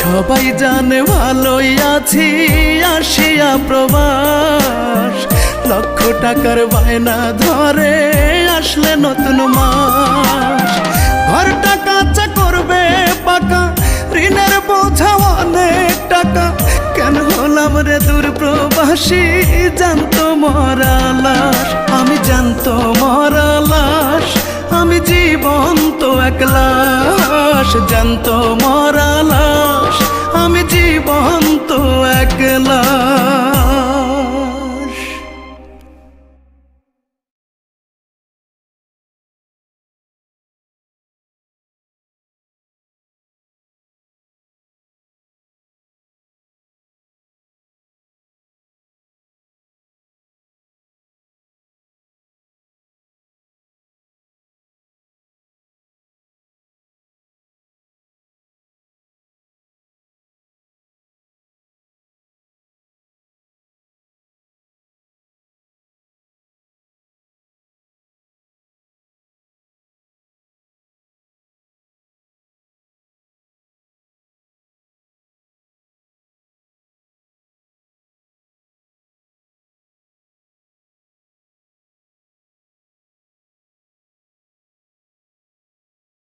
সবাই জানে ভালোই আছি আসিয়া প্রবাস, লক্ষ টাকার বায়না ধরে আসলে নতুন মাস। ঘরটা কাঁচা করবে পাকা, ঋণের বোঝা অনেক টাকা, কেন হলাম রে দূর প্রবাসী, জানতো মরা লাশ। আমি জানতো মরা লাশ, আমি জীবন্ত এক লাশ, জানতো মরা